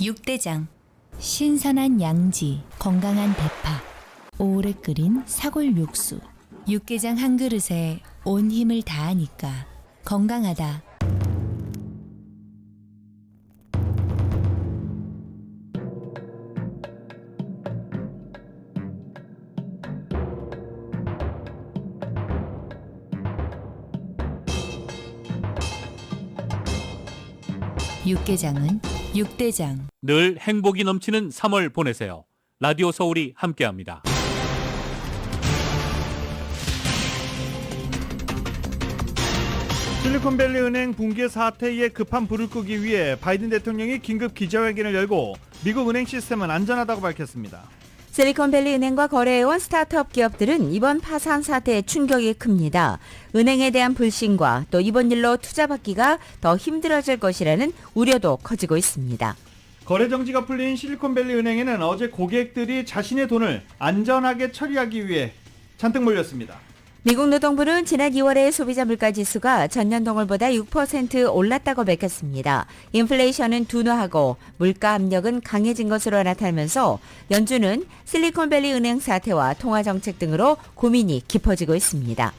육대장. 신선한 양지, 건강한 대파, 오래 끓인 사골 육수. 육개장 한 그릇에 온 힘을 다하니까 건강하다. 육개장은 육대장. 늘 행복이 넘치는 3월 보내세요. 라디오 서울이 함께합니다. 실리콘밸리 은행 붕괴 사태에 급한 불을 끄기 위해 바이든 대통령이 긴급 기자회견을 열고 미국 은행 시스템은 안전하다고 밝혔습니다. 실리콘밸리 은행과 거래해온 스타트업 기업들은 이번 파산 사태에 충격이 큽니다. 은행에 대한 불신과 또 이번 일로 투자받기가 더 힘들어질 것이라는 우려도 커지고 있습니다. 거래 정지가 풀린 실리콘밸리 은행에는 어제 고객들이 자신의 돈을 안전하게 처리하기 위해 잔뜩 몰렸습니다. 미국 노동부는 지난 2월의 소비자 물가지수가 전년 동월보다 6% 올랐다고 밝혔습니다. 인플레이션은 둔화하고 물가 압력은 강해진 것으로 나타나면서 연준은 실리콘밸리 은행 사태와 통화정책 등으로 고민이 깊어지고 있습니다.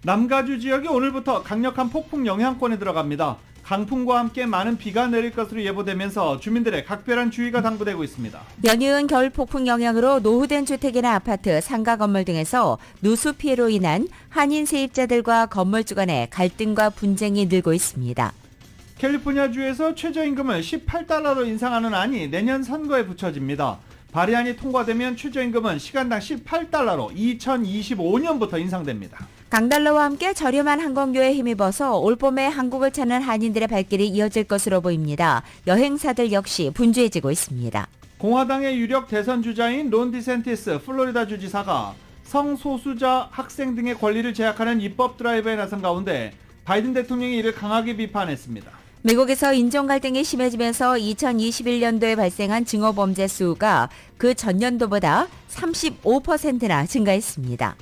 남가주 지역이 오늘부터 강력한 폭풍 영향권에 들어갑니다. 강풍과 함께 많은 비가 내릴 것으로 예보되면서 주민들의 각별한 주의가 당부되고 있습니다. 연이은 겨울 폭풍 영향으로 노후된 주택이나 아파트, 상가 건물 등에서 누수 피해로 인한 한인 세입자들과 건물주 간의 갈등과 분쟁이 늘고 있습니다. 캘리포니아주에서 최저임금을 18달러로 인상하는 안이 내년 선거에 붙여집니다. 발의안이 통과되면 최저임금은 시간당 18달러로 2025년부터 인상됩니다. 강달러와 함께 저렴한 항공료에 힘입어서 올봄에 한국을 찾는 한인들의 발길이 이어질 것으로 보입니다. 여행사들 역시 분주해지고 있습니다. 공화당의 유력 대선 주자인 론 디센티스 플로리다 주지사가 성소수자 학생 등의 권리를 제약하는 입법 드라이브에 나선 가운데 바이든 대통령이 이를 강하게 비판했습니다. 미국에서 인종 갈등이 심해지면서 2021년도에 발생한 증오범죄 수가 그 전년도보다 35%나 증가했습니다.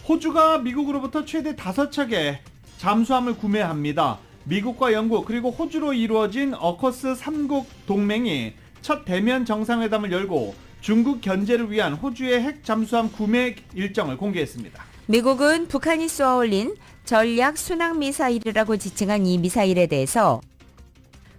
호주가 미국으로부터 최대 5척의 잠수함을 구매합니다. 미국과 영국 그리고 호주로 이루어진 어커스 3국 동맹이 첫 대면 정상회담을 열고 중국 견제를 위한 호주의 핵 잠수함 구매 일정을 공개했습니다. 미국은 북한이 쏘아 올린 전략 순항 미사일이라고 지칭한 이 미사일에 대해서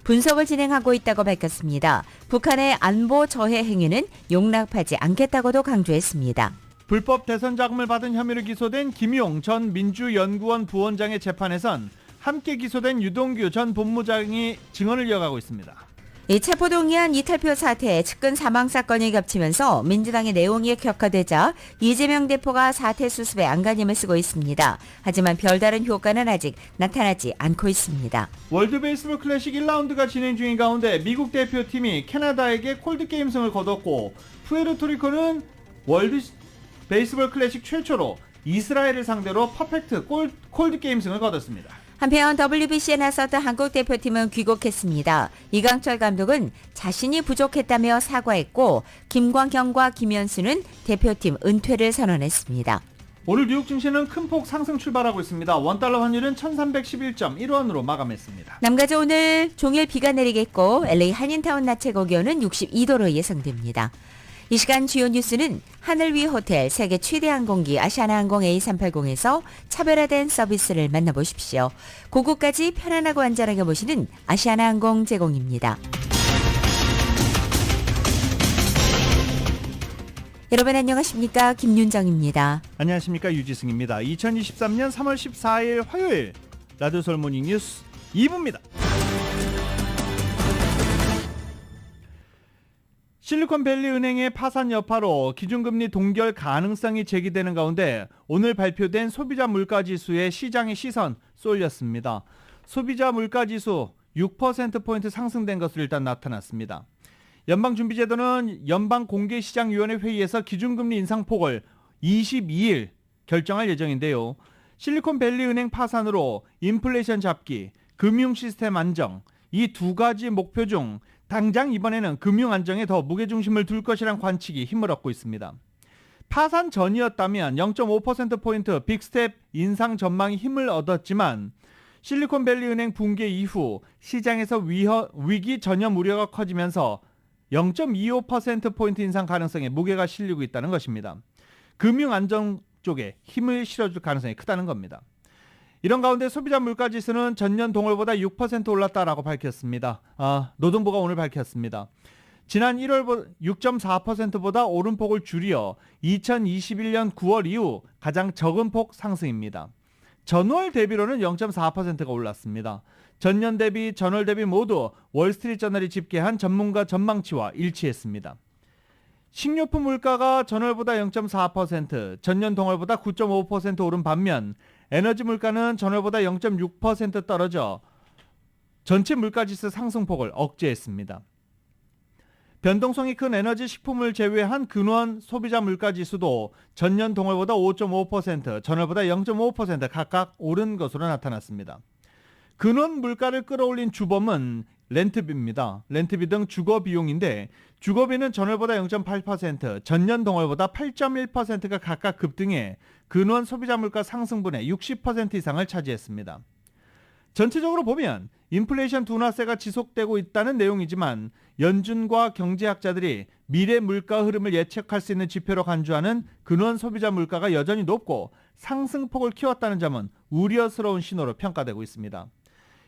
분석을 진행하고 있다고 밝혔습니다. 북한의 안보 저해 행위는 용납하지 않겠다고도 강조했습니다. 불법 대선 자금을 받은 혐의로 기소된 김용 전 민주연구원 부원장의 재판에선 함께 기소된 유동규 전 본부장이 증언을 이어가고 있습니다. 이 체포동의안 이탈표 사태에 측근 사망 사건이 겹치면서 민주당의 내용이 격화되자 이재명 대표가 사태 수습에 안간힘을 쓰고 있습니다. 하지만 별다른 효과는 아직 나타나지 않고 있습니다. 월드 베이스볼 클래식 1라운드가 진행 중인 가운데 미국 대표팀이 캐나다에게 콜드게임승을 거뒀고 푸에르토리코는 월드 베이스볼 클래식 최초로 이스라엘을 상대로 퍼펙트 콜드게임승을 거뒀습니다. 한편 WBC에 나섰던 한국 대표팀은 귀국했습니다. 이강철 감독은 자신이 부족했다며 사과했고 김광현과 김현수는 대표팀 은퇴를 선언했습니다. 오늘 뉴욕 증시는 큰 폭 상승 출발하고 있습니다. 원달러 환율은 1311.1원으로 마감했습니다. 남가주 오늘 종일 비가 내리겠고 LA 한인타운 낮 최고 기온은 62도로 예상됩니다. 이 시간 주요 뉴스는 하늘 위 호텔 세계 최대 항공기 아시아나항공 A380에서 차별화된 서비스를 만나보십시오. 고국까지 편안하고 안전하게 모시는 아시아나항공 제공입니다. 여러분 안녕하십니까? 김윤정입니다. 안녕하십니까? 유지승입니다. 2023년 3월 14일 화요일 라디오 서울 모닝 뉴스 2부입니다. 실리콘밸리 은행의 파산 여파로 기준금리 동결 가능성이 제기되는 가운데 오늘 발표된 소비자 물가지수에 시장의 시선 쏠렸습니다. 소비자 물가지수 6%포인트 상승된 것으로 일단 나타났습니다. 연방준비제도는 연방공개시장위원회 회의에서 기준금리 인상폭을 22일 결정할 예정인데요. 실리콘밸리 은행 파산으로 인플레이션 잡기, 금융 시스템 안정, 이 두 가지 목표 중 당장 이번에는 금융 안정에 더 무게중심을 둘 것이란 관측이 힘을 얻고 있습니다. 파산 전이었다면 0.5%포인트 빅스텝 인상 전망이 힘을 얻었지만 실리콘밸리 은행 붕괴 이후 시장에서 위기 전염 우려가 커지면서 0.25%포인트 인상 가능성에 무게가 실리고 있다는 것입니다. 금융 안정 쪽에 힘을 실어줄 가능성이 크다는 겁니다. 이런 가운데 소비자 물가지수는 전년 동월보다 6% 올랐다라고 밝혔습니다. 노동부가 오늘 밝혔습니다. 지난 1월 6.4%보다 오름폭을 줄여 2021년 9월 이후 가장 적은 폭 상승입니다. 전월 대비로는 0.4%가 올랐습니다. 전년 대비, 전월 대비 모두 월스트리트저널이 집계한 전문가 전망치와 일치했습니다. 식료품 물가가 전월보다 0.4%, 전년 동월보다 9.5% 오른 반면 에너지 물가는 전월보다 0.6% 떨어져 전체 물가지수 상승폭을 억제했습니다. 변동성이 큰 에너지 식품을 제외한 근원 소비자 물가지수도 전년 동월보다 5.5%, 전월보다 0.5% 각각 오른 것으로 나타났습니다. 근원 물가를 끌어올린 주범은 렌트비입니다. 렌트비 등 주거 비용인데 주거비는 전월보다 0.8%, 전년 동월보다 8.1%가 각각 급등해 근원 소비자 물가 상승분의 60% 이상을 차지했습니다. 전체적으로 보면 인플레이션 둔화세가 지속되고 있다는 내용이지만 연준과 경제학자들이 미래 물가 흐름을 예측할 수 있는 지표로 간주하는 근원 소비자 물가가 여전히 높고 상승폭을 키웠다는 점은 우려스러운 신호로 평가되고 있습니다.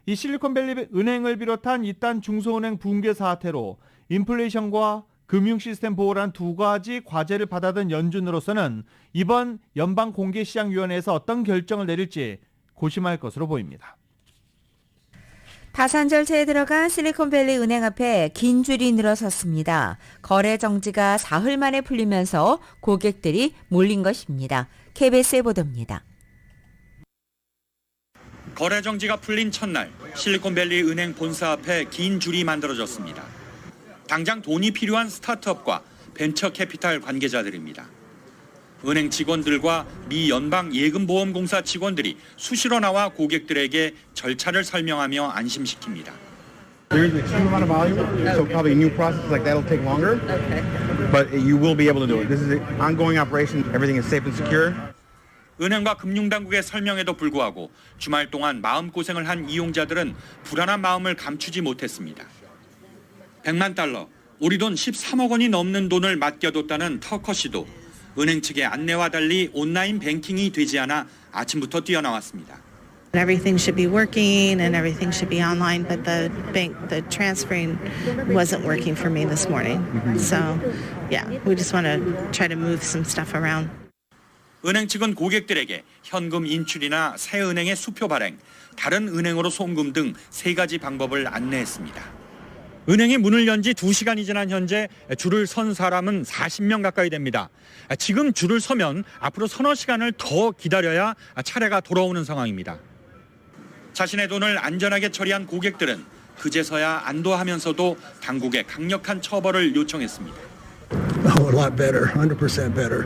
이 실리콘밸리 은행을 비롯한 이딴 중소은행 붕괴 사태로 인플레이션과 금융 시스템 보호란 두 가지 과제를 받아든 연준으로서는 이번 연방공개시장위원회에서 어떤 결정을 내릴지 고심할 것으로 보입니다. 파산 절차에 들어간 실리콘밸리 은행 앞에 긴 줄이 늘어섰습니다. 거래 정지가 사흘 만에 풀리면서 고객들이 몰린 것입니다. KBS의 보도입니다. 거래 정지가 풀린 첫날 실리콘밸리 은행 본사 앞에 긴 줄이 만들어졌습니다. 당장 돈이 필요한 스타트업과 벤처 캐피탈 관계자들입니다. 은행 직원들과 미 연방 예금보험공사 직원들이 수시로 나와 고객들에게 절차를 설명하며 안심시킵니다. There is an extreme amount of volume, so probably new processes like that'll take longer. But you will be able to do it. This is an ongoing operation. Everything is safe and secure. 은행과 금융당국의 설명에도 불구하고 주말 동안 마음고생을 한 이용자들은 불안한 마음을 감추지 못했습니다. 100만 달러, 우리 돈 13억 원이 넘는 돈을 맡겨뒀다는 터커 씨도 은행 측의 안내와 달리 온라인 뱅킹이 되지 않아 아침부터 뛰어나왔습니다. Everything should be working and everything should be online, but the transferring wasn't working for me this morning. So, yeah, we just want to try to move some stuff around. 은행 측은 고객들에게 현금 인출이나 새 은행의 수표 발행, 다른 은행으로 송금 등 3가지 방법을 안내했습니다. 은행이 문을 연 지 2시간이 지난 현재 줄을 선 사람은 40명 가까이 됩니다. 지금 줄을 서면 앞으로 서너 시간을 더 기다려야 차례가 돌아오는 상황입니다. 자신의 돈을 안전하게 처리한 고객들은 그제서야 안도하면서도 당국의 강력한 처벌을 요청했습니다. Oh, a lot better, 100% better,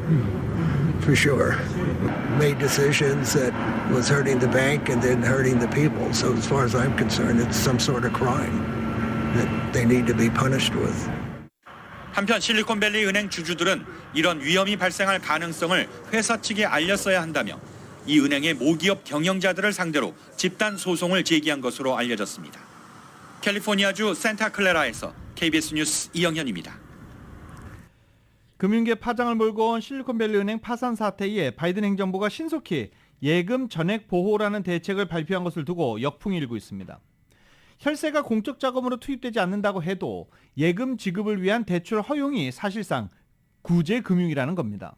for sure. Made decisions that was hurting the bank and then hurting the people. So as far as I'm concerned, it's some sort of crime that they need to be punished with. 한편 실리콘밸리 은행 주주들은 이런 위험이 발생할 가능성을 회사 측에 알렸어야 한다며 이 은행의 모기업 경영자들을 상대로 집단 소송을 제기한 것으로 알려졌습니다. 캘리포니아주 산타클라라에서 KBS 뉴스 이영현입니다. 금융계 파장을 몰고 온 실리콘밸리 은행 파산 사태에 바이든 행정부가 신속히 예금 전액 보호라는 대책을 발표한 것을 두고 역풍이 일고 있습니다. 혈세가 공적 자금으로 투입되지 않는다고 해도 예금 지급을 위한 대출 허용이 사실상 구제 금융이라는 겁니다.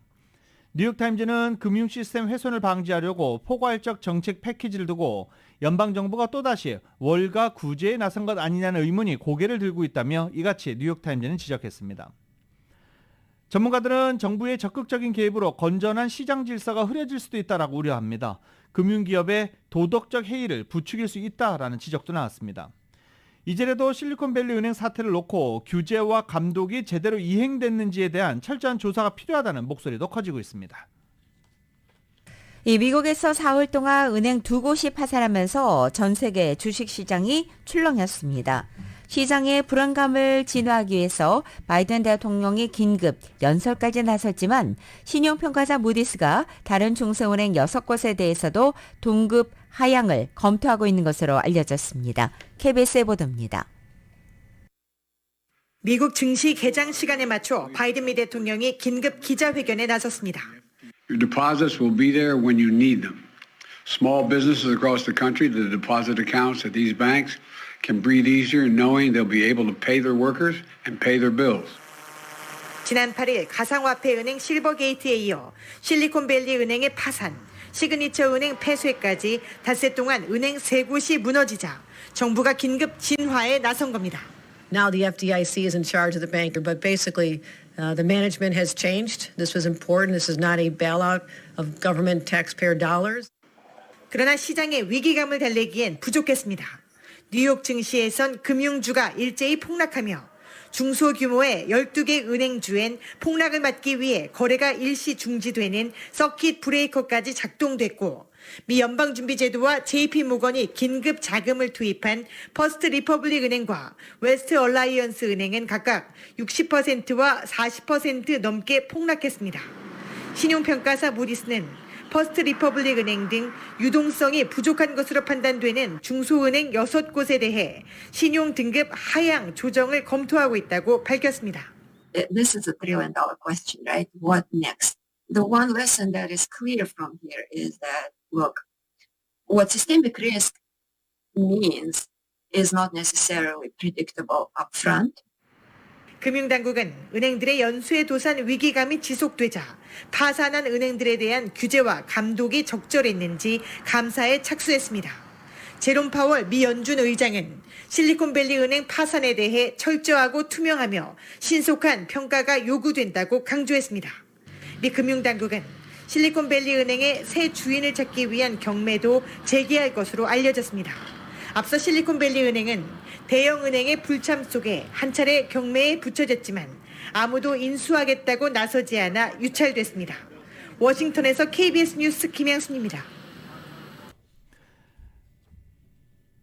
뉴욕타임즈는 금융 시스템 훼손을 방지하려고 포괄적 정책 패키지를 두고 연방정부가 또다시 월가 구제에 나선 것 아니냐는 의문이 고개를 들고 있다며 이같이 뉴욕타임즈는 지적했습니다. 전문가들은 정부의 적극적인 개입으로 건전한 시장 질서가 흐려질 수도 있다라고 우려합니다. 금융기업의 도덕적 해이를 부추길 수 있다라는 지적도 나왔습니다. 이제라도 실리콘밸리 은행 사태를 놓고 규제와 감독이 제대로 이행됐는지에 대한 철저한 조사가 필요하다는 목소리도 커지고 있습니다. 이 미국에서 사흘 동안 은행 2곳이 파산하면서 전 세계 주식시장이 출렁였습니다. 시장의 불안감을 진화하기 위해서 바이든 대통령이 긴급 연설까지 나섰지만 신용평가사 무디스가 다른 중소은행 6곳에 대해서도 동급 하향을 검토하고 있는 것으로 알려졌습니다. KBS의 보도입니다. 미국 증시 개장 시간에 맞춰 바이든 미 대통령이 긴급 기자회견에 나섰습니다. Your deposits will be there when you need them. Small businesses across the country, the deposit accounts at these banks can breathe easier knowing they'll be able to pay their workers and pay their bills. 지난 8일 가상화폐 은행 실버게이트에 이어 실리콘밸리 은행의 파산, 시그니처 은행 폐쇄까지 닷새 동안 은행 세 곳이 무너지자 정부가 긴급 진화에 나선 겁니다. Now the FDIC is in charge of the bank, but basically the management has changed. This was important. This is not a bailout of government taxpayer dollars. 그러나 시장의 위기감을 달래기엔 부족했습니다. 뉴욕 증시에선 금융주가 일제히 폭락하며 중소규모의 12개 은행주엔 폭락을 막기 위해 거래가 일시 중지되는 서킷 브레이커까지 작동됐고 미 연방준비제도와 JP모건이 긴급 자금을 투입한 퍼스트 리퍼블릭 은행과 웨스트 얼라이언스 은행은 각각 60%와 40% 넘게 폭락했습니다. 신용평가사 무디스는 퍼스트 리퍼블릭 은행 등 유동성이 부족한 것으로 판단되는 중소은행 6곳에 대해 신용 등급 하향 조정을 검토하고 있다고 밝혔습니다. This is a $1 trillion question, right? What next? The one lesson that is clear from here is that, look, what systemic risk means is not necessarily predictable upfront. 금융당국은 은행들의 연쇄 도산 위기감이 지속되자 파산한 은행들에 대한 규제와 감독이 적절했는지 감사에 착수했습니다. 제롬 파월 미 연준 의장은 실리콘밸리 은행 파산에 대해 철저하고 투명하며 신속한 평가가 요구된다고 강조했습니다. 미 금융당국은 실리콘밸리 은행의 새 주인을 찾기 위한 경매도 재개할 것으로 알려졌습니다. 앞서 실리콘밸리 은행은 대형 은행의 불참 속에 한 차례 경매에 붙여졌지만 아무도 인수하겠다고 나서지 않아 유찰됐습니다. 워싱턴에서 KBS 뉴스 김양순입니다.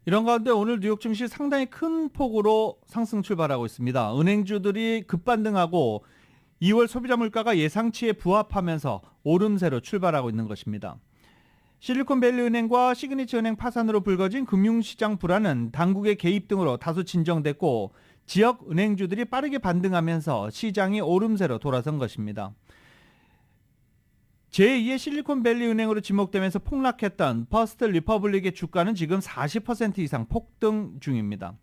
이런 가운데 오늘 뉴욕 증시 상당히 큰 폭으로 상승 출발하고 있습니다. 은행주들이 급반등하고 2월 소비자 물가가 예상치에 부합하면서 오름세로 출발하고 있는 것입니다. 실리콘밸리 은행과 시그니처 은행 파산으로 불거진 금융시장 불안은 당국의 개입 등으로 다소 진정됐고 지역 은행주들이 빠르게 반등하면서 시장이 오름세로 돌아선 것입니다. 제2의 실리콘밸리 은행으로 지목되면서 폭락했던 퍼스트 리퍼블릭의 주가는 지금 40% 이상 폭등 중입니다.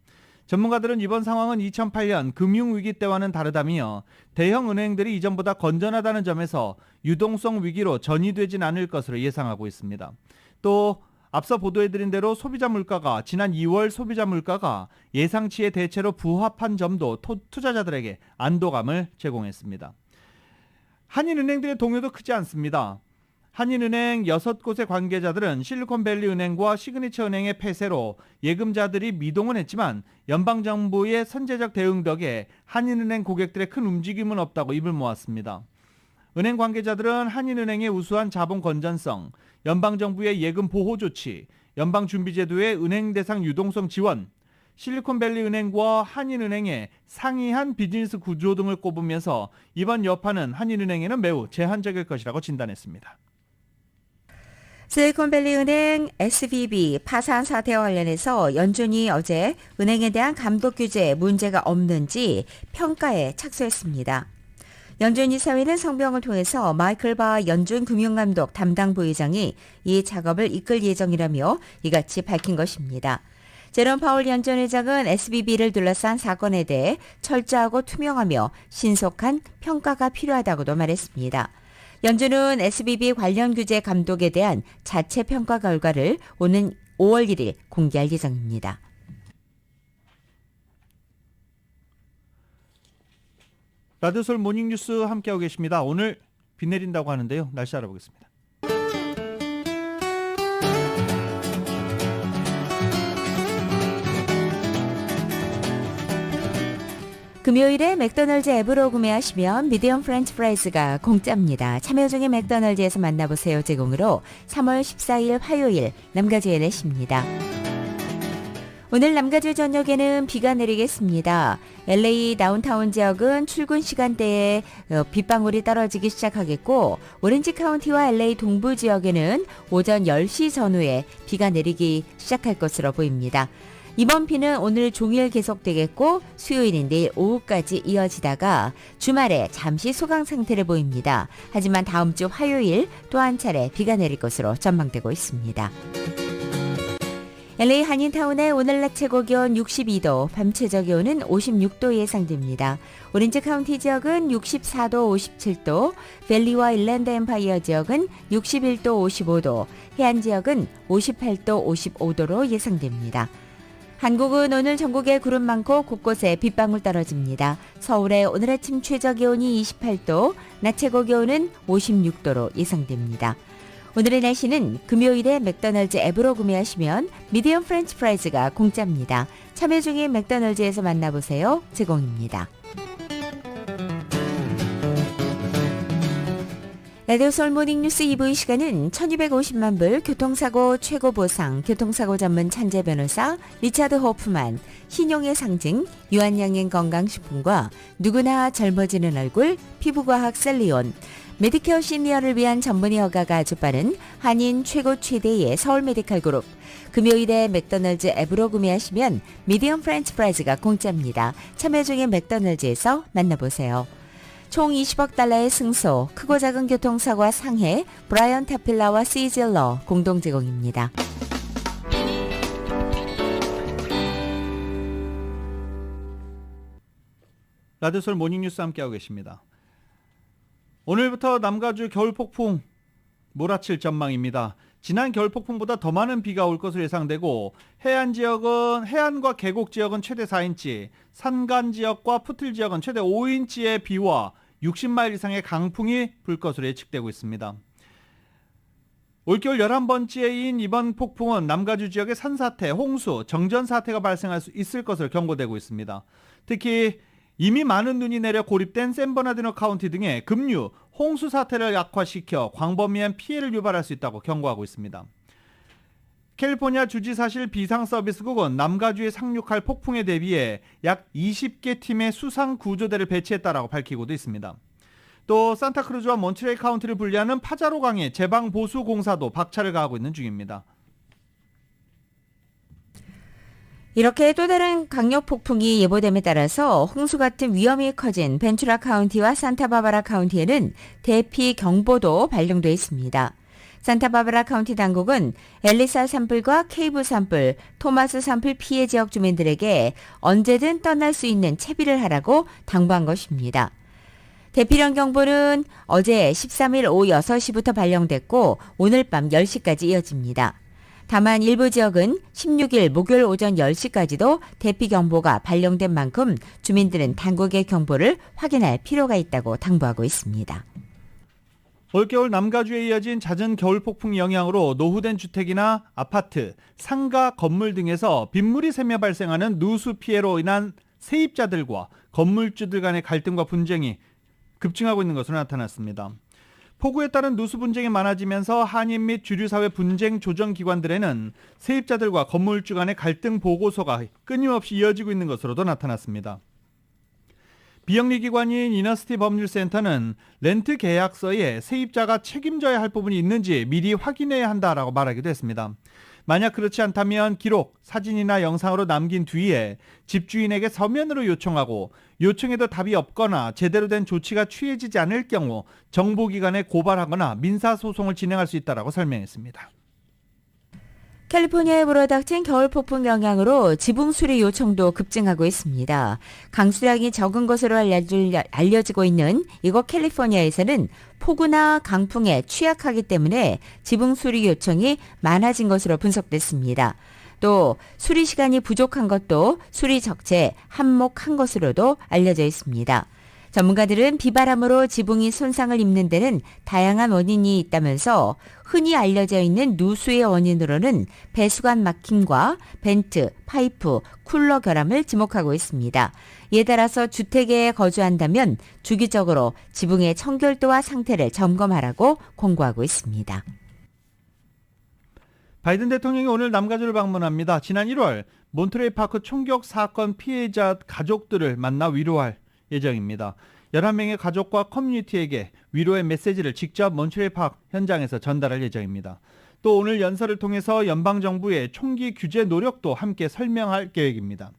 전문가들은 이번 상황은 2008년 금융위기 때와는 다르다며 대형 은행들이 이전보다 건전하다는 점에서 유동성 위기로 전이되진 않을 것으로 예상하고 있습니다. 또 앞서 보도해드린 대로 소비자 물가가 지난 2월 소비자 물가가 예상치의 대체로 부합한 점도 투자자들에게 안도감을 제공했습니다. 한인은행들의 동요도 크지 않습니다. 한인은행 6곳의 관계자들은 실리콘밸리 은행과 시그니처 은행의 폐쇄로 예금자들이 미동은 했지만 연방정부의 선제적 대응 덕에 한인은행 고객들의 큰 움직임은 없다고 입을 모았습니다. 은행 관계자들은 한인은행의 우수한 자본 건전성, 연방정부의 예금 보호 조치, 연방준비제도의 은행 대상 유동성 지원, 실리콘밸리 은행과 한인은행의 상이한 비즈니스 구조 등을 꼽으면서 이번 여파는 한인은행에는 매우 제한적일 것이라고 진단했습니다. 실리콘밸리 은행 SVB 파산 사태와 관련해서 연준이 어제 은행에 대한 감독 규제에 문제가 없는지 평가에 착수했습니다. 연준 이사회는 성명을 통해서 마이클 바 연준 금융감독 담당 부의장이 이 작업을 이끌 예정이라며 이같이 밝힌 것입니다. 제롬 파월 연준 의장은 SVB를 둘러싼 사건에 대해 철저하고 투명하며 신속한 평가가 필요하다고도 말했습니다. 연준은 SVB 관련 규제 감독에 대한 자체 평가 결과를 오는 5월 1일 공개할 예정입니다. 라디오 서울 모닝뉴스 함께하고 계십니다. 오늘 비 내린다고 하는데요. 날씨 알아보겠습니다. 금요일에 맥도날드 앱으로 구매하시면 미디엄 프렌치 프라이즈가 공짜입니다. 참여 중에 맥도날드에서 만나보세요 제공으로 3월 14일 화요일 남가주의 내십니다. 오늘 남가주 저녁에는 비가 내리겠습니다. LA 다운타운 지역은 출근 시간대에 빗방울이 떨어지기 시작하겠고 오렌지 카운티와 LA 동부 지역에는 오전 10시 전후에 비가 내리기 시작할 것으로 보입니다. 이번 비는 오늘 종일 계속되겠고 수요일인 내일 오후까지 이어지다가 주말에 잠시 소강 상태를 보입니다. 하지만 다음 주 화요일 또 한 차례 비가 내릴 것으로 전망되고 있습니다. LA 한인타운의 오늘 낮 최고 기온 62도, 밤 최저 기온은 56도 예상됩니다. 오렌지 카운티 지역은 64도, 57도, 밸리와 일랜드 엠파이어 지역은 61도, 55도, 해안 지역은 58도, 55도로 예상됩니다. 한국은 오늘 전국에 구름 많고 곳곳에 빗방울 떨어집니다. 서울의 오늘 아침 최저 기온이 28도, 낮 최고 기온은 56도로 예상됩니다. 오늘의 날씨는 금요일에 맥도날드 앱으로 구매하시면 미디엄 프렌치 프라이즈가 공짜입니다. 참여 중인 맥도날드에서 만나보세요. 제공입니다. 라디오 서울 모닝 뉴스 2부 이 시간은 1250만 불 교통사고 최고 보상 교통사고 전문 찬재 변호사 리차드 호프만, 신용의 상징 유한양행 건강식품과 누구나 젊어지는 얼굴 피부과학 셀리온, 메디케어 시니어를 위한 전문의 허가가 아주 빠른 한인 최고 최대의 서울 메디칼 그룹, 금요일에 맥도날드 앱으로 구매하시면 미디엄 프렌치 프라이즈가 공짜입니다. 참여 중인 맥도날드에서 만나보세요. 총 20억 달러의 승소, 크고 작은 교통사고와 상해, 브라이언 타필라와 시즐러 공동 제공입니다. 라디오솔 모닝뉴스 함께하고 계십니다. 오늘부터 남가주 겨울폭풍 몰아칠 전망입니다. 지난 겨울폭풍보다 더 많은 비가 올 것으로 예상되고 해안과 계곡 지역은 최대 4인치, 산간 지역과 푸틀 지역은 최대 5인치의 비와 60마일 이상의 강풍이 불 것으로 예측되고 있습니다. 올겨울 11번째인 이번 폭풍은 남가주 지역의 산사태, 홍수, 정전사태가 발생할 수 있을 것으로 경고되고 있습니다. 특히 이미 많은 눈이 내려 고립된 샌버나디노 카운티 등의 급류, 홍수 사태를 악화시켜 광범위한 피해를 유발할 수 있다고 경고하고 있습니다. 캘리포니아 주지사실 비상서비스국은 남가주에 상륙할 폭풍에 대비해 약 20개 팀의 수상 구조대를 배치했다라고 밝히고도 있습니다. 또 산타크루즈와 몬트레이 카운티를 분리하는 파자로 강의 제방 보수 공사도 박차를 가하고 있는 중입니다. 이렇게 또 다른 강력 폭풍이 예보됨에 따라서 홍수 같은 위험이 커진 벤츄라 카운티와 산타바바라 카운티에는 대피 경보도 발령돼 있습니다. 산타바바라 카운티 당국은 엘리사 산불과 케이브 산불, 토마스 산불 피해 지역 주민들에게 언제든 떠날 수 있는 채비를 하라고 당부한 것입니다. 대피령 경보는 어제 13일 오후 6시부터 발령됐고 오늘 밤 10시까지 이어집니다. 다만 일부 지역은 16일 목요일 오전 10시까지도 대피 경보가 발령된 만큼 주민들은 당국의 경보를 확인할 필요가 있다고 당부하고 있습니다. 올겨울 남가주에 이어진 잦은 겨울폭풍 영향으로 노후된 주택이나 아파트, 상가, 건물 등에서 빗물이 새며 발생하는 누수 피해로 인한 세입자들과 건물주들 간의 갈등과 분쟁이 급증하고 있는 것으로 나타났습니다. 폭우에 따른 누수 분쟁이 많아지면서 한인 및 주류사회 분쟁 조정 기관들에는 세입자들과 건물주 간의 갈등 보고서가 끊임없이 이어지고 있는 것으로도 나타났습니다. 비영리 기관인 이너시티 법률센터는 렌트 계약서에 세입자가 책임져야 할 부분이 있는지 미리 확인해야 한다라고 말하기도 했습니다. 만약 그렇지 않다면 기록, 사진이나 영상으로 남긴 뒤에 집주인에게 서면으로 요청하고 요청에도 답이 없거나 제대로 된 조치가 취해지지 않을 경우 정보기관에 고발하거나 민사소송을 진행할 수 있다고 설명했습니다. 캘리포니아에 불어닥친 겨울폭풍 영향으로 지붕 수리 요청도 급증하고 있습니다. 강수량이 적은 것으로 알려지고 있는 이곳 캘리포니아에서는 폭우나 강풍에 취약하기 때문에 지붕 수리 요청이 많아진 것으로 분석됐습니다. 또 수리 시간이 부족한 것도 수리 적체에 한몫한 것으로도 알려져 있습니다. 전문가들은 비바람으로 지붕이 손상을 입는 데는 다양한 원인이 있다면서 흔히 알려져 있는 누수의 원인으로는 배수관 막힘과 벤트, 파이프, 쿨러 결함을 지목하고 있습니다. 이에 따라서 주택에 거주한다면 주기적으로 지붕의 청결도와 상태를 점검하라고 권고하고 있습니다. 바이든 대통령이 오늘 남가주를 방문합니다. 지난 1월 몬트레이 파크 총격 사건 피해자 가족들을 만나 위로할 예정입니다. 11명의 가족과 커뮤니티에게 위로의 메시지를 직접 몬트레이 파크 현장에서 전달할 예정입니다. 또 오늘 연설을 통해서 연방정부의 총기 규제 노력도 함께 설명할 계획입니다.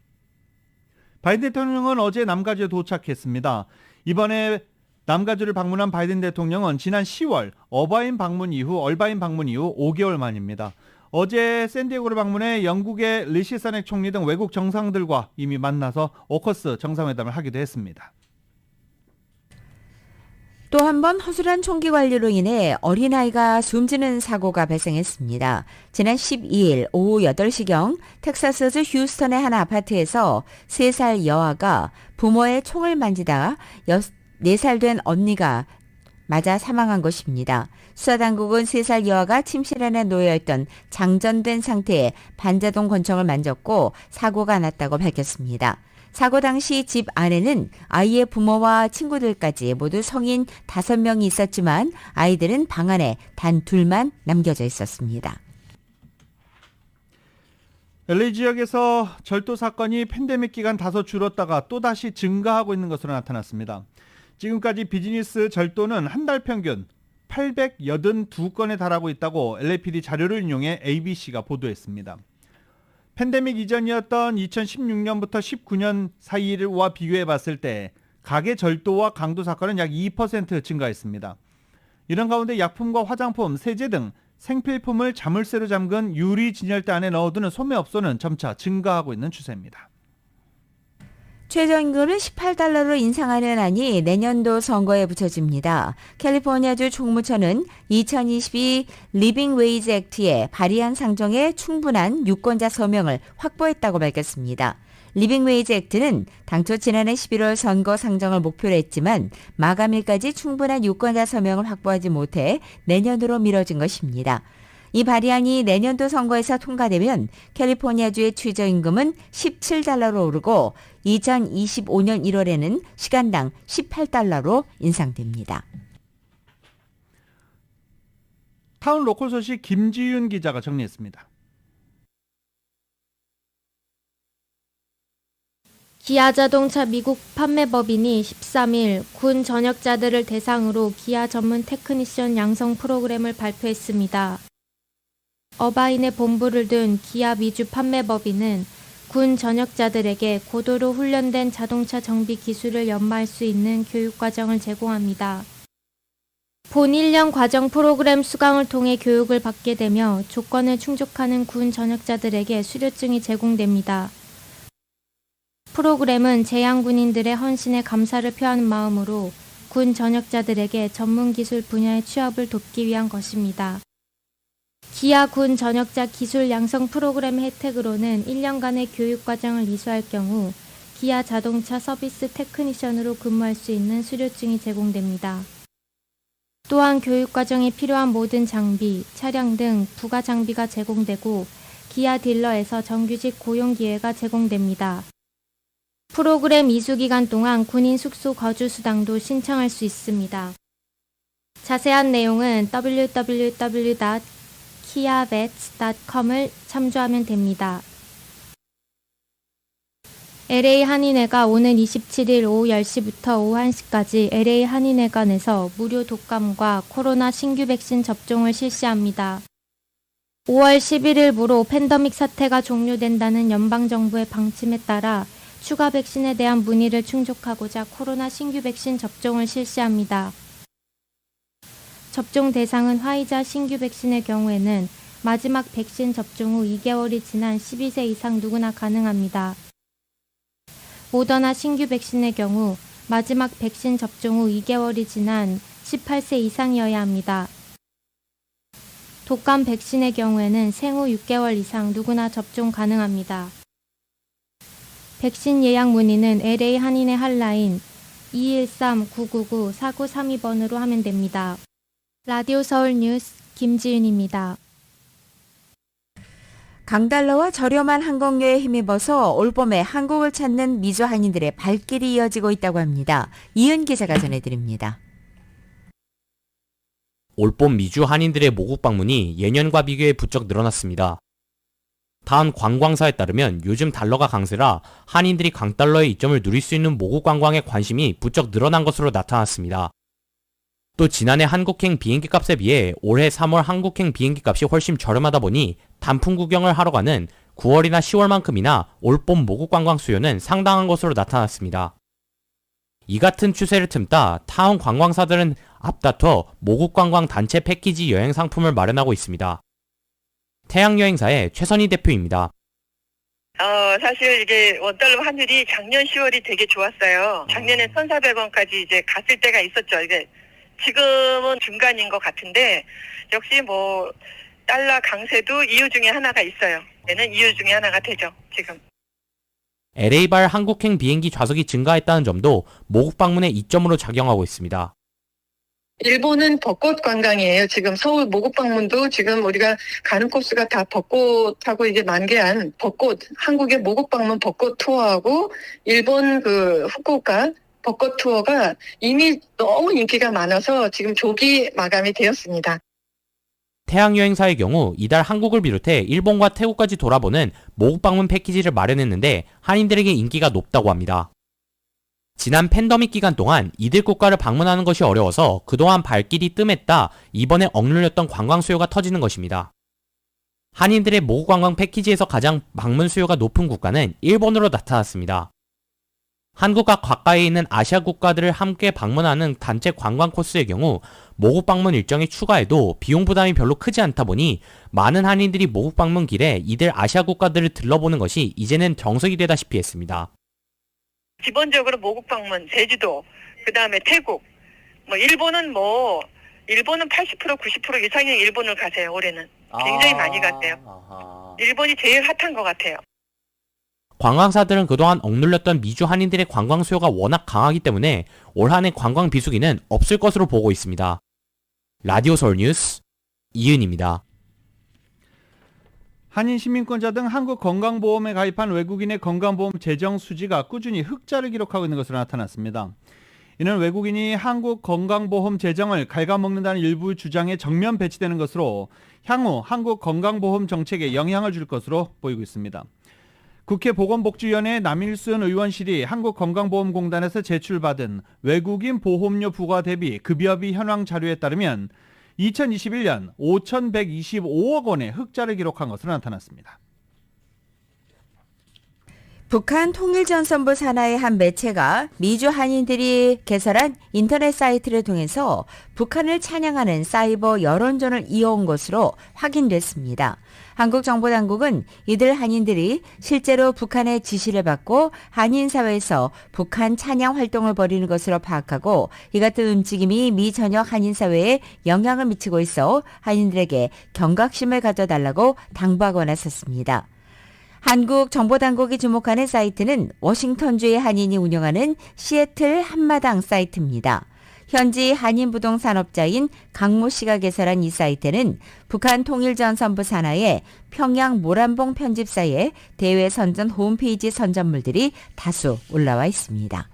바이든 대통령은 어제 남가주에 도착했습니다. 이번에 남가주를 방문한 바이든 대통령은 지난 10월 얼바인 방문 이후 5개월 만입니다. 어제 샌디에고를 방문해 영국의 리시 스낙 총리 등 외국 정상들과 이미 만나서 오커스 정상회담을 하기도 했습니다. 또 한 번 허술한 총기 관리로 인해 어린아이가 숨지는 사고가 발생했습니다. 지난 12일 오후 8시경 텍사스주 휴스턴의 한 아파트에서 3살 여아가 부모의 총을 만지다 4살 된 언니가 맞아 사망한 것입니다. 수사당국은 3살 여아가 침실 안에 놓여있던 장전된 상태의 반자동 권총을 만졌고 사고가 났다고 밝혔습니다. 사고 당시 집 안에는 아이의 부모와 친구들까지 모두 성인 5명이 있었지만 아이들은 방 안에 단 2만 남겨져 있었습니다. LA 지역에서 절도 사건이 팬데믹 기간 다소 줄었다가 또다시 증가하고 있는 것으로 나타났습니다. 지금까지 비즈니스 절도는 한 달 평균 882건에 달하고 있다고 LAPD 자료를 인용해 ABC가 보도했습니다. 팬데믹 이전이었던 2016년부터 19년 사이와 비교해 봤을 때 가계 절도와 강도 사건은 약 2% 증가했습니다. 이런 가운데 약품과 화장품, 세제 등 생필품을 자물쇠로 잠근 유리 진열대 안에 넣어두는 소매업소는 점차 증가하고 있는 추세입니다. 최저임금을 18달러로 인상하는 안이 내년도 선거에 붙여집니다. 캘리포니아주 총무처는 2022 리빙 웨이지 액트에 발의한 상정에 충분한 유권자 서명을 확보했다고 밝혔습니다. 리빙 웨이지 액트는 당초 지난해 11월 선거 상정을 목표로 했지만 마감일까지 충분한 유권자 서명을 확보하지 못해 내년으로 미뤄진 것입니다. 이 발의안이 내년도 선거에서 통과되면 캘리포니아주의 최저임금은 17달러로 오르고 2025년 1월에는 시간당 18달러로 인상됩니다. 타운 로컬 소식 김지윤 기자가 정리했습니다. 기아자동차 미국 판매법인이 13일 군 전역자들을 대상으로 기아 전문 테크니션 양성 프로그램을 발표했습니다. 어바인의 본부를 둔 기아 미주 판매법인은 군 전역자들에게 고도로 훈련된 자동차 정비 기술을 연마할 수 있는 교육과정을 제공합니다. 본 1년 과정 프로그램 수강을 통해 교육을 받게 되며 조건을 충족하는 군 전역자들에게 수료증이 제공됩니다. 프로그램은 제향군인들의 헌신에 감사를 표하는 마음으로 군 전역자들에게 전문 기술 분야의 취업을 돕기 위한 것입니다. 기아 군 전역자 기술 양성 프로그램 혜택으로는 1년간의 교육 과정을 이수할 경우 기아 자동차 서비스 테크니션으로 근무할 수 있는 수료증이 제공됩니다. 또한 교육 과정에 필요한 모든 장비, 차량 등 부가 장비가 제공되고 기아 딜러에서 정규직 고용 기회가 제공됩니다. 프로그램 이수 기간 동안 군인 숙소 거주 수당도 신청할 수 있습니다. 자세한 내용은 www.kiavets.com을 참조하면 됩니다. LA 한인회가 오는 27일 오후 10시부터 오후 1시까지 LA 한인회관에서 무료 독감과 코로나 신규 백신 접종을 실시합니다. 5월 11일부로 팬데믹 사태가 종료된다는 연방정부의 방침에 따라 추가 백신에 대한 문의를 충족하고자 코로나 신규 백신 접종을 실시합니다. 접종 대상은 화이자 신규 백신의 경우에는 마지막 백신 접종 후 2개월이 지난 12세 이상 누구나 가능합니다. 모더나 신규 백신의 경우 마지막 백신 접종 후 2개월이 지난 18세 이상이어야 합니다. 독감 백신의 경우에는 생후 6개월 이상 누구나 접종 가능합니다. 백신 예약 문의는 LA 한인의 핫라인 213-999-4932번으로 하면 됩니다. 라디오 서울 뉴스 김지윤입니다. 강달러와 저렴한 항공료에 힘입어서 올봄에 한국을 찾는 미주 한인들의 발길이 이어지고 있다고 합니다. 이은 기자가 전해드립니다. 올봄 미주 한인들의 모국 방문이 예년과 비교해 부쩍 늘어났습니다. 다음 관광사에 따르면 요즘 달러가 강세라 한인들이 강달러의 이점을 누릴 수 있는 모국 관광에 관심이 부쩍 늘어난 것으로 나타났습니다. 또 지난해 한국행 비행기 값에 비해 올해 3월 한국행 비행기 값이 훨씬 저렴하다 보니 단풍 구경을 하러 가는 9월이나 10월만큼이나 올봄 모국 관광 수요는 상당한 것으로 나타났습니다. 이 같은 추세를 틈타 타운 관광사들은 앞다퉈 모국 관광 단체 패키지 여행 상품을 마련하고 있습니다. 태양여행사의 최선희 대표입니다. 사실 이게 원달러 환율이 작년 10월이 되게 좋았어요. 작년에 1,400원까지 이제 갔을 때가 있었죠. 이게 지금은 중간인 것 같은데 역시 뭐 달러 강세도 이유 중에 하나가 있어요. 얘는 이유 중에 하나가 되죠. 지금. LA발 한국행 비행기 좌석이 증가했다는 점도 모국 방문의 이점으로 작용하고 있습니다. 일본은 벚꽃 관광이에요. 지금 서울 모국 방문도 지금 우리가 가는 코스가 다 벚꽃하고 이제 만개한 벚꽃, 한국의 모국 방문 벚꽃 투어하고 일본 그 후쿠오카 벚꽃 투어가 이미 너무 인기가 많아서 지금 조기 마감이 되었습니다. 태양여행사의 경우 이달 한국을 비롯해 일본과 태국까지 돌아보는 모국 방문 패키지를 마련했는데 한인들에게 인기가 높다고 합니다. 지난 팬데믹 기간 동안 이들 국가를 방문하는 것이 어려워서 그동안 발길이 뜸했다 이번에 억눌렸던 관광 수요가 터지는 것입니다. 한인들의 모국 관광 패키지에서 가장 방문 수요가 높은 국가는 일본으로 나타났습니다. 한국과 가까이에 있는 아시아 국가들을 함께 방문하는 단체 관광 코스의 경우 모국 방문 일정에 추가해도 비용 부담이 별로 크지 않다 보니 많은 한인들이 모국 방문 길에 이들 아시아 국가들을 들러보는 것이 이제는 정석이 되다시피 했습니다. 기본적으로 모국 방문, 제주도, 그 다음에 태국, 일본은 80% 90% 이상이 일본을 가세요. 올해는 굉장히 많이 가세요. 일본이 제일 핫한 것 같아요. 관광사들은 그동안 억눌렸던 미주 한인들의 관광 수요가 워낙 강하기 때문에 올 한해 관광 비수기는 없을 것으로 보고 있습니다. 라디오 서울 뉴스 이은입니다. 한인 시민권자 등 한국건강보험에 가입한 외국인의 건강보험 재정 수지가 꾸준히 흑자를 기록하고 있는 것으로 나타났습니다. 이는 외국인이 한국건강보험 재정을 갉아먹는다는 일부 주장에 정면 배치되는 것으로 향후 한국건강보험 정책에 영향을 줄 것으로 보이고 있습니다. 국회 보건복지위원회 남일순 의원실이 한국건강보험공단에서 제출받은 외국인 보험료 부과 대비 급여비 현황 자료에 따르면 2021년 5,125억 원의 흑자를 기록한 것으로 나타났습니다. 북한 통일전선부 산하의 한 매체가 미주 한인들이 개설한 인터넷 사이트를 통해서 북한을 찬양하는 사이버 여론전을 이어온 것으로 확인됐습니다. 한국정보당국은 이들 한인들이 실제로 북한의 지시를 받고 한인사회에서 북한 찬양 활동을 벌이는 것으로 파악하고 이 같은 움직임이 미 전역 한인사회에 영향을 미치고 있어 한인들에게 경각심을 가져달라고 당부하고 나섰습니다. 한국 정보당국이 주목하는 사이트는 워싱턴주의 한인이 운영하는 시애틀 한마당 사이트입니다. 현지 한인 부동산업자인 강모 씨가 개설한 이 사이트는 북한 통일전선부 산하의 평양 모란봉 편집사의 대외 선전 홈페이지 선전물들이 다수 올라와 있습니다.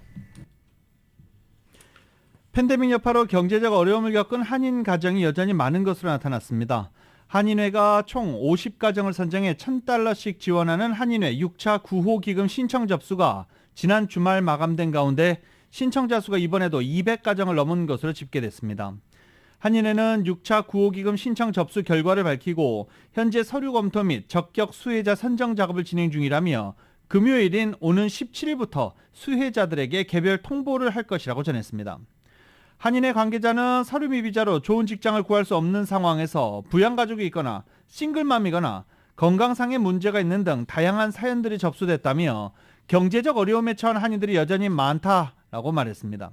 팬데믹 여파로 경제적 어려움을 겪은 한인 가정이 여전히 많은 것으로 나타났습니다. 한인회가 총 50가정을 선정해 $1,000씩 지원하는 한인회 6차 구호기금 신청 접수가 지난 주말 마감된 가운데 신청자 수가 이번에도 200가정을 넘은 것으로 집계됐습니다. 한인회는 6차 구호기금 신청 접수 결과를 밝히고 현재 서류 검토 및 적격 수혜자 선정 작업을 진행 중이라며 금요일인 오는 17일부터 수혜자들에게 개별 통보를 할 것이라고 전했습니다. 한인회 관계자는 서류 미비자로 좋은 직장을 구할 수 없는 상황에서 부양가족이 있거나 싱글맘이거나 건강상의 문제가 있는 등 다양한 사연들이 접수됐다며 경제적 어려움에 처한 한인들이 여전히 많다라고 말했습니다.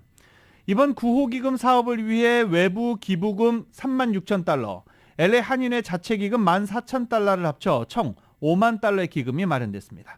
이번 구호기금 사업을 위해 외부 기부금 $36,000, LA 한인회 자체 기금 $14,000를 합쳐 총 $50,000의 기금이 마련됐습니다.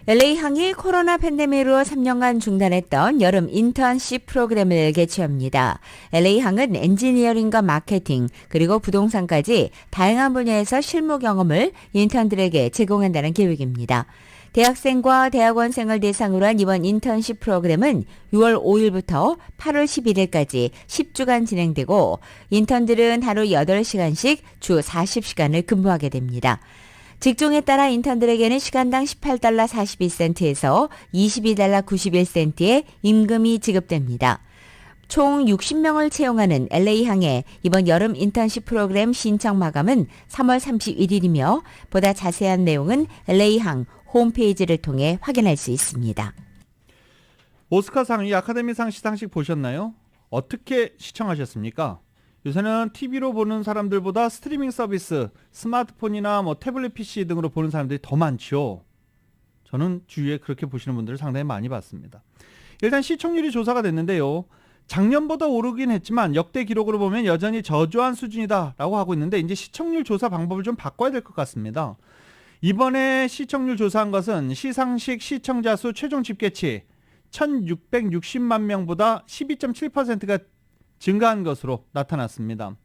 LA항이 코로나 팬데믹으로 3년간 중단했던 여름 인턴십 프로그램을 개최합니다. LA항은 엔지니어링과 마케팅 그리고 부동산까지 다양한 분야에서 실무 경험을 인턴들에게 제공한다는 계획입니다. 대학생과 대학원생을 대상으로 한 이번 인턴십 프로그램은 6월 5일부터 8월 11일까지 10주간 진행되고 인턴들은 하루 8시간씩 주 40시간을 근무하게 됩니다. 직종에 따라 인턴들에게는 시간당 18달러 42센트에서 22달러 91센트의 임금이 지급됩니다. 총 60명을 채용하는 LA항의 이번 여름 인턴십 프로그램 신청 마감은 3월 31일이며 보다 자세한 내용은 LA항 홈페이지를 통해 확인할 수 있습니다. 오스카상, 이 아카데미상 시상식 보셨나요? 어떻게 시청하셨습니까? 요새는 TV로 보는 사람들보다 스트리밍 서비스, 스마트폰이나 태블릿 PC 등으로 보는 사람들이 더 많죠. 저는 주위에 그렇게 보시는 분들을 상당히 많이 봤습니다. 일단 시청률이 조사가 됐는데요. 작년보다 오르긴 했지만 역대 기록으로 보면 여전히 저조한 수준이다라고 하고 있는데 이제 시청률 조사 방법을 좀 바꿔야 될 것 같습니다. 이번에 시청률 조사한 것은 시상식 시청자 수 최종 집계치 1660만 명보다 12.7%가 증가한 것으로 나타났습니다.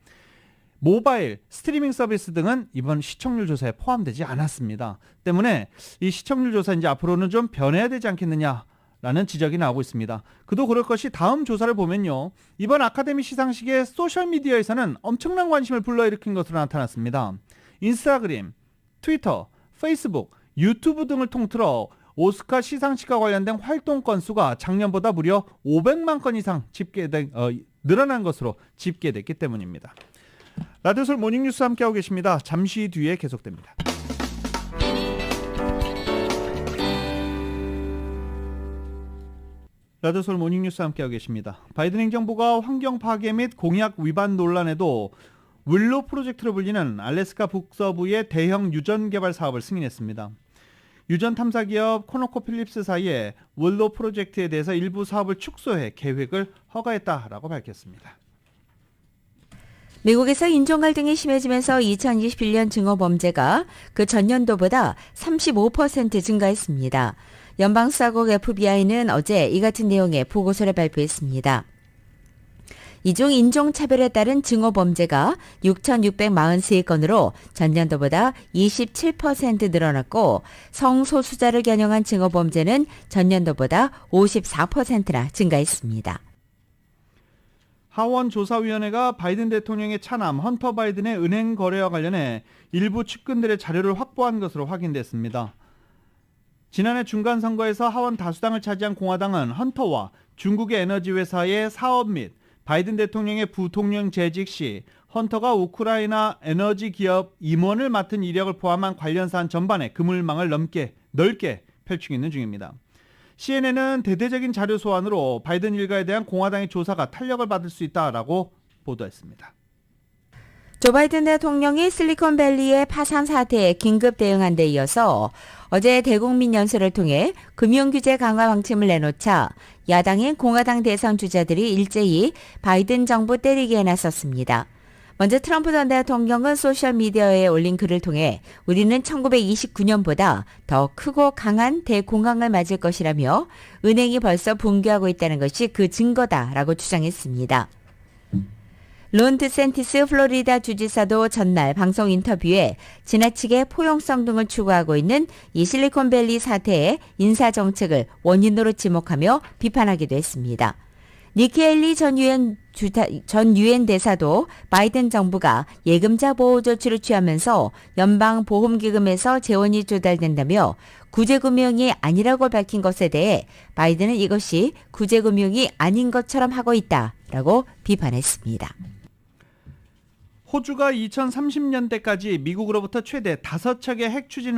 모바일, 스트리밍 서비스 등은 이번 시청률 조사에 포함되지 않았습니다. 때문에 이 시청률 조사 이제 앞으로는 좀 변해야 되지 않겠느냐라는 지적이 나오고 있습니다. 그도 그럴 것이 다음 조사를 보면요. 이번 아카데미 시상식의 소셜미디어에서는 엄청난 관심을 불러일으킨 것으로 나타났습니다. 인스타그램, 트위터, 페이스북, 유튜브 등을 통틀어 오스카 시상식과 관련된 활동 건수가 작년보다 무려 500만 건 이상 늘어난 것으로 집계됐기 때문입니다. 라디오솔 모닝뉴스 함께하고 계십니다. 잠시 뒤에 계속됩니다. 라디오솔 모닝뉴스 함께하고 계십니다. 바이든 행정부가 환경 파괴 및 공약 위반 논란에도 윌로 프로젝트로 불리는 알래스카 북서부의 대형 유전 개발 사업을 승인했습니다. 유전 탐사 기업 코노코필립스 사이에 윌로 프로젝트에 대해서 일부 사업을 축소해 계획을 허가했다라고 밝혔습니다. 미국에서 인종 갈등이 심해지면서 2021년 증오범죄가 그 전년도보다 35% 증가했습니다. 연방수사국 FBI는 어제 이 같은 내용의 보고서를 발표했습니다. 이중 인종차별에 따른 증오범죄가 6,643건으로 전년도보다 27% 늘어났고 성소수자를 겨냥한 증오범죄는 전년도보다 54%나 증가했습니다. 하원 조사위원회가 바이든 대통령의 차남 헌터 바이든의 은행 거래와 관련해 일부 측근들의 자료를 확보한 것으로 확인됐습니다. 지난해 중간선거에서 하원 다수당을 차지한 공화당은 헌터와 중국의 에너지 회사의 사업 및 바이든 대통령의 부통령 재직 시 헌터가 우크라이나 에너지 기업 임원을 맡은 이력을 포함한 관련 사안 전반에 그물망을 넓게 펼치고 있는 중입니다. CNN은 대대적인 자료 소환으로 바이든 일가에 대한 공화당의 조사가 탄력을 받을 수 있다라고 보도했습니다. 조 바이든 대통령이 실리콘밸리의 파산 사태에 긴급 대응한 데 이어서 어제 대국민 연설을 통해 금융규제 강화 방침을 내놓자 야당인 공화당 대선 주자들이 일제히 바이든 정부 때리기에 나섰습니다. 먼저 트럼프 전 대통령은 소셜미디어에 올린 글을 통해 우리는 1929년보다 더 크고 강한 대공황을 맞을 것이라며 은행이 벌써 붕괴하고 있다는 것이 그 증거다라고 주장했습니다. 론 드샌티스 플로리다 주지사도 전날 방송 인터뷰에 지나치게 포용성 등을 추구하고 있는 이 실리콘밸리 사태의 인사정책을 원인으로 지목하며 비판하기도 했습니다. 니키 헤일리 전 유엔 대사도 바이든 정부가 예금자 보호 조치를 취하면서 연방보험기금에서 재원이 조달된다며 구제금융이 아니라고 밝힌 것에 대해 바이든은 이것이 구제금융이 아닌 것처럼 하고 있다라고 비판했습니다. 호주가 2030년대까지 미국으로부터 최대 5척의 핵 추진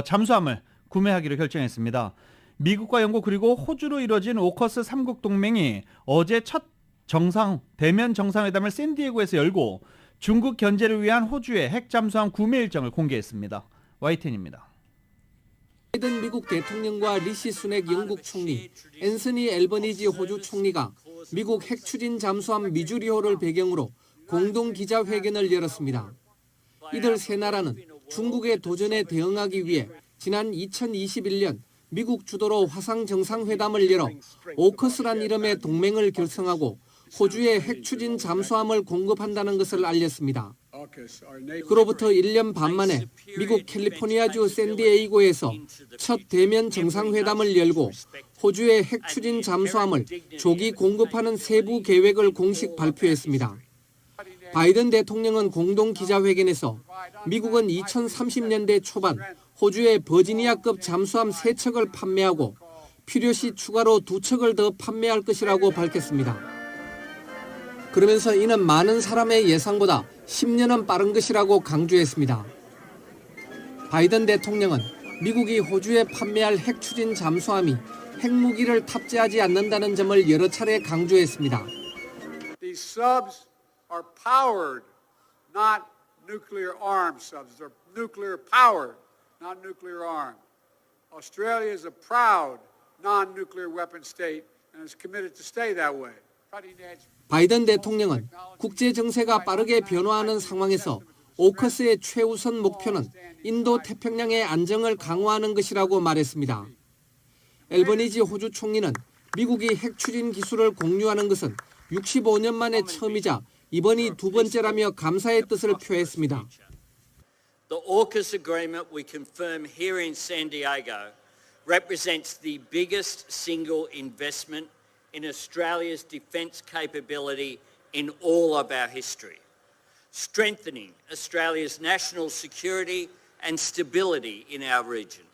잠수함을 구매하기로 결정했습니다. 미국과 영국 그리고 호주로 이뤄진 오커스 3국 동맹이 어제 첫 대면 정상회담을 샌디에고에서 열고 중국 견제를 위한 호주의 핵 잠수함 구매 일정을 공개했습니다. YTN입니다. 바이든 미국 대통령과 리시 수넥 영국 총리, 앤서니 앨버니지 호주 총리가 미국 핵 추진 잠수함 미주리호를 배경으로 공동 기자회견을 열었습니다. 이들 세 나라는 중국의 도전에 대응하기 위해 지난 2021년 미국 주도로 화상 정상회담을 열어 오커스란 이름의 동맹을 결성하고 호주에 핵 추진 잠수함을 공급한다는 것을 알렸습니다. 그로부터 1년 반 만에 미국 캘리포니아주 샌디에이고에서 첫 대면 정상회담을 열고 호주의 핵 추진 잠수함을 조기 공급하는 세부 계획을 공식 발표했습니다. 바이든 대통령은 공동 기자회견에서 미국은 2030년대 초반 호주의 버지니아급 잠수함 3척을 판매하고 필요시 추가로 2척을 더 판매할 것이라고 밝혔습니다. 그러면서 이는 많은 사람의 예상보다 10년은 빠른 것이라고 강조했습니다. 바이든 대통령은 미국이 호주에 판매할 핵 추진 잠수함이 핵무기를 탑재하지 않는다는 점을 여러 차례 강조했습니다. These subs are powered, not nuclear armed subs. They're nuclear powered, not nuclear armed. Australia is a proud non-nuclear weapon state and is committed to stay that way. 바이든 대통령은 국제 정세가 빠르게 변화하는 상황에서 오커스의 최우선 목표는 인도 태평양의 안정을 강화하는 것이라고 말했습니다. 앨버니지 호주 총리는 미국이 핵 추진 기술을 공유하는 것은 65년 만에 처음이자 이번이 두 번째라며 감사의 뜻을 표했습니다. The AUKUS agreement we confirm here in San Diego represents the biggest single investment in Australia's defence capability in all of our history, strengthening Australia's national security and stability in our region.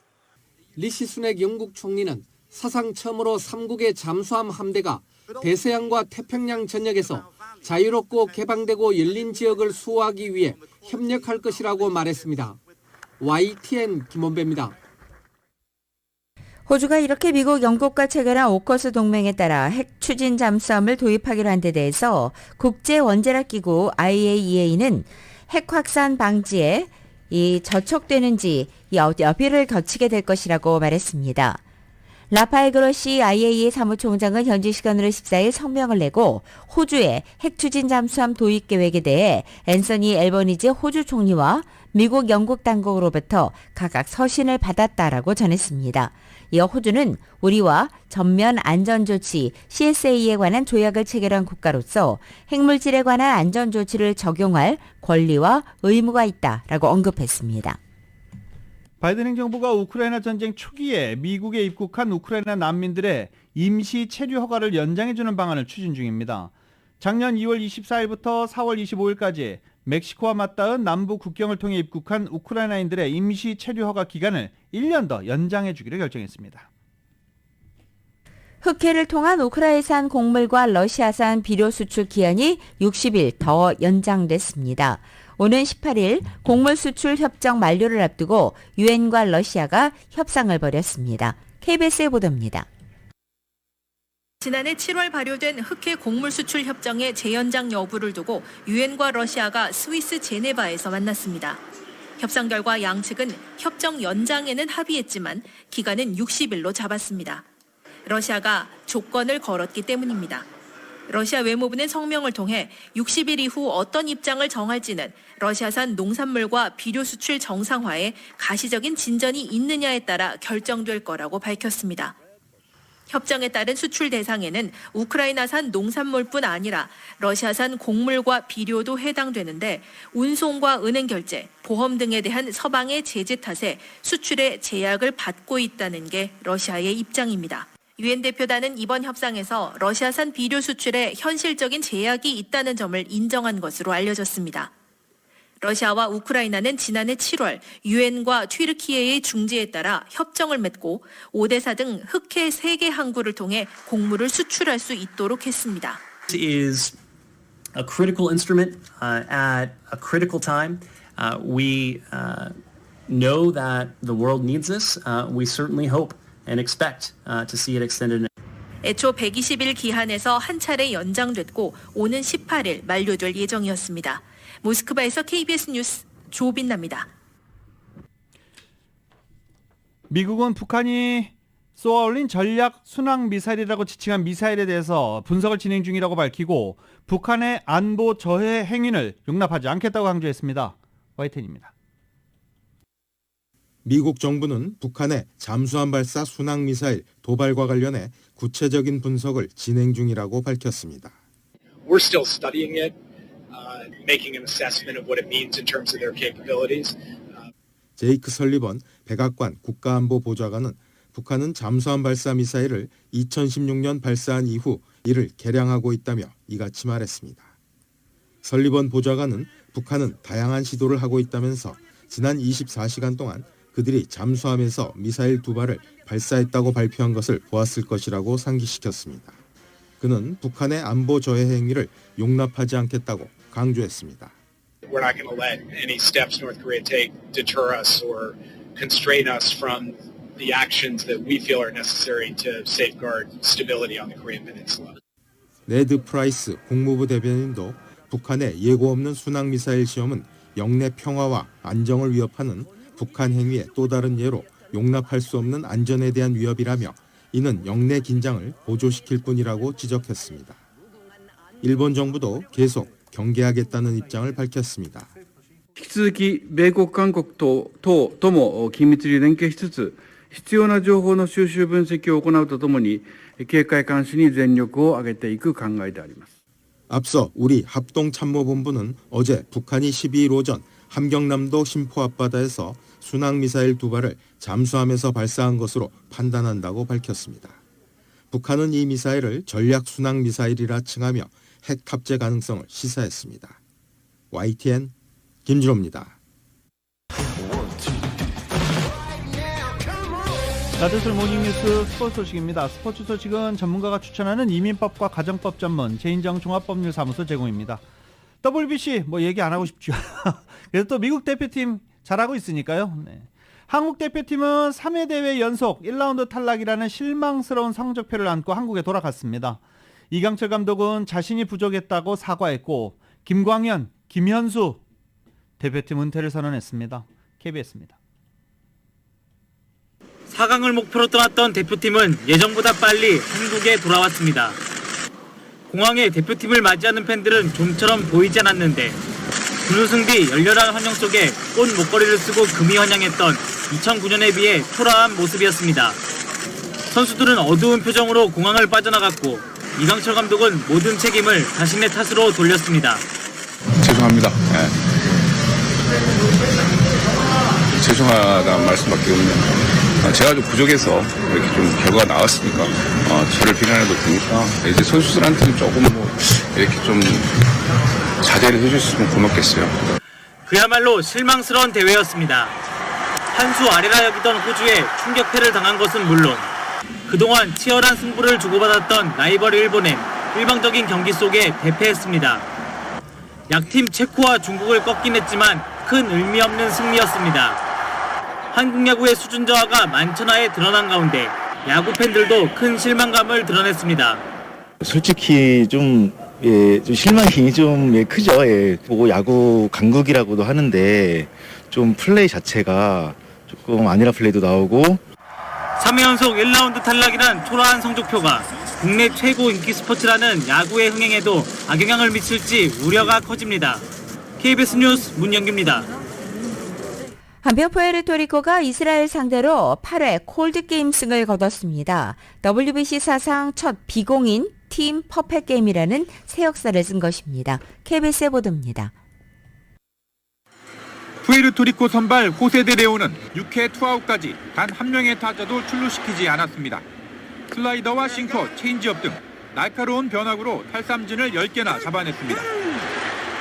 리시 수넥 영국 총리는 사상 처음으로 3국의 잠수함 함대가 대서양과 태평양 전역에서 자유롭고 개방되고 열린 지역을 수호하기 위해 협력할 것이라고 말했습니다. YTN 김원배입니다. 호주가 이렇게 미국, 영국과 체결한 오커스 동맹에 따라 핵 추진 잠수함을 도입하기로 한 데 대해서 국제원자력기구 IAEA는 핵 확산 방지에 저촉되는지 여부를 거치게 될 것이라고 말했습니다. 라파엘 그로시 IAEA 사무총장은 현지 시간으로 14일 성명을 내고 호주의 핵 추진 잠수함 도입 계획에 대해 앤서니 앨버니지 호주 총리와 미국, 영국 당국으로부터 각각 서신을 받았다라고 전했습니다. 이어 호주는 우리와 전면 안전조치 CSA에 관한 조약을 체결한 국가로서 핵물질에 관한 안전조치를 적용할 권리와 의무가 있다라고 언급했습니다. 바이든 행정부가 우크라이나 전쟁 초기에 미국에 입국한 우크라이나 난민들의 임시 체류 허가를 연장해주는 방안을 추진 중입니다. 작년 2월 24일부터 4월 25일까지 멕시코와 맞닿은 남부 국경을 통해 입국한 우크라이나인들의 임시 체류 허가 기간을 1년 더 연장해주기로 결정했습니다. 흑해를 통한 우크라이나산 곡물과 러시아산 비료 수출 기한이 60일 더 연장됐습니다. 오는 18일 곡물 수출 협정 만료를 앞두고 유엔과 러시아가 협상을 벌였습니다. KBS의 보도입니다. 지난해 7월 발효된 흑해 곡물 수출 협정의 재연장 여부를 두고 유엔과 러시아가 스위스 제네바에서 만났습니다. 협상 결과 양측은 협정 연장에는 합의했지만 기간은 60일로 잡았습니다. 러시아가 조건을 걸었기 때문입니다. 러시아 외무부는 성명을 통해 60일 이후 어떤 입장을 정할지는 러시아산 농산물과 비료 수출 정상화에 가시적인 진전이 있느냐에 따라 결정될 거라고 밝혔습니다. 협정에 따른 수출 대상에는 우크라이나산 농산물뿐 아니라 러시아산 곡물과 비료도 해당되는데 운송과 은행 결제, 보험 등에 대한 서방의 제재 탓에 수출에 제약을 받고 있다는 게 러시아의 입장입니다. 유엔 대표단은 이번 협상에서 러시아산 비료 수출에 현실적인 제약이 있다는 점을 인정한 것으로 알려졌습니다. 러시아와 우크라이나는 지난해 7월 유엔과 튀르키예의 중재에 따라 협정을 맺고 오데사 등 흑해 3개 항구를 통해 곡물을 수출할 수 있도록 했습니다. This is a critical instrument at a critical time. We know that the world needs this. We certainly hope and expect to see it extended. 애초 120일 기한에서 한 차례 연장됐고 오는 18일 만료될 예정이었습니다. 모스크바에서 KBS 뉴스 조빈나입니다. 미국은 북한이 쏘아올린 전략 순항 미사일이라고 지칭한 미사일에 대해서 분석을 진행 중이라고 밝히고 북한의 안보 저해 행위를 용납하지 않겠다고 강조했습니다. YTN입니다. 미국 정부는 북한의 잠수함 발사 순항 미사일 도발과 관련해 구체적인 분석을 진행 중이라고 밝혔습니다. We're still studying it. making an assessment of what it means in terms of their capabilities. 제이크 설리번 백악관 국가안보보좌관은 북한은 잠수함 발사 미사일을 2016년 발사한 이후 이를 개량하고 있다며 이같이 말했습니다. 설리번 보좌관은 북한은 다양한 시도를 하고 있다면서 지난 24시간 동안 그들이 잠수함에서 미사일 2발을 발사했다고 발표한 것을 보았을 것이라고 상기시켰습니다. 그는 북한의 안보 저해 행위를 용납하지 않겠다고 강조했습니다. We're not going to let any steps North Korea take deter us or constrain us from the actions that we feel are necessary to safeguard stability on the Korean Peninsula. 네드 프라이스 국무부 대변인도 북한의 예고 없는 순항미사일 시험은 영내 평화와 안정을 위협하는 북한 행위의 또 다른 예로 용납할 수 없는 안전에 대한 위협이라며 이는 영내 긴장을 고조시킬 뿐이라고 지적했습니다. 일본 정부도 계속 경계하겠다는 입장을 밝혔습니다. 引き続き米国韓国等とも緊密に連携しつつ必要な情報の収集分析を行うとともに警戒監視に全力を挙げていく考えであります。 앞서 우리 합동참모본부는 어제 북한이 12일 오전 함경남도 심포 앞바다에서 순항미사일 2발을 잠수함에서 발사한 것으로 판단한다고 밝혔습니다. 북한은 이 미사일을 전략 순항미사일이라 칭하며 핵 탑재 가능성을 시사했습니다. YTN 김준호입니다. 나들술 모닝뉴스 스포츠 소식입니다. 스포츠 소식은 전문가가 추천하는 이민법과 가정법 전문 제인정 종합법률사무소 제공입니다. WBC 뭐 얘기 안 하고 싶죠. 그래서 또 미국 대표팀 잘하고 있으니까요. 네. 한국 대표팀은 3회 대회 연속 1라운드 탈락이라는 실망스러운 성적표를 안고 한국에 돌아갔습니다. 이강철 감독은 자신이 부족했다고 사과했고 김광현, 김현수 대표팀 은퇴를 선언했습니다. KBS입니다. 4강을 목표로 떠났던 대표팀은 예정보다 빨리 한국에 돌아왔습니다. 공항에 대표팀을 맞이하는 팬들은 좀처럼 보이지 않았는데 준우승 뒤 열렬한 환영 속에 꽃 목걸이를 쓰고 금이 환영했던 2009년에 비해 초라한 모습이었습니다. 선수들은 어두운 표정으로 공항을 빠져나갔고 이강철 감독은 모든 책임을 자신의 탓으로 돌렸습니다. 죄송합니다. 네. 죄송하다는 말씀밖에 없네요. 제가 좀 부족해서 이렇게 좀 결과가 나왔으니까 저를 비난해도 되니까 이제 선수들한테는 조금 이렇게 좀 자제를 해주셨으면 고맙겠어요. 그야말로 실망스러운 대회였습니다. 한 수 아래라 여기던 호주에 충격패를 당한 것은 물론 그동안 치열한 승부를 주고받았던 라이벌 일본엔 일방적인 경기 속에 대패했습니다. 약팀 체코와 중국을 꺾긴 했지만 큰 의미 없는 승리였습니다. 한국 야구의 수준 저하가 만천하에 드러난 가운데 야구 팬들도 큰 실망감을 드러냈습니다. 솔직히 좀 실망이 좀 크죠. 보고 야구 강국이라고도 하는데 좀 플레이 자체가 조금 아니라 플레이도 나오고 3회 연속 1라운드 탈락이란 초라한 성적표가 국내 최고 인기 스포츠라는 야구의 흥행에도 악영향을 미칠지 우려가 커집니다. KBS 뉴스 문영규입니다. 한편 푸에르토리코가 이스라엘 상대로 8회 콜드게임 승을 거뒀습니다. WBC 사상 첫 비공인 팀 퍼펙트 게임이라는 새 역사를 쓴 것입니다. KBS의 보도입니다. 푸에르토리코 선발 호세 데 레오는 6회 투아웃까지 단 한 명의 타자도 출루시키지 않았습니다. 슬라이더와 싱커, 체인지업 등 날카로운 변화구로 탈삼진을 10개나 잡아냈습니다.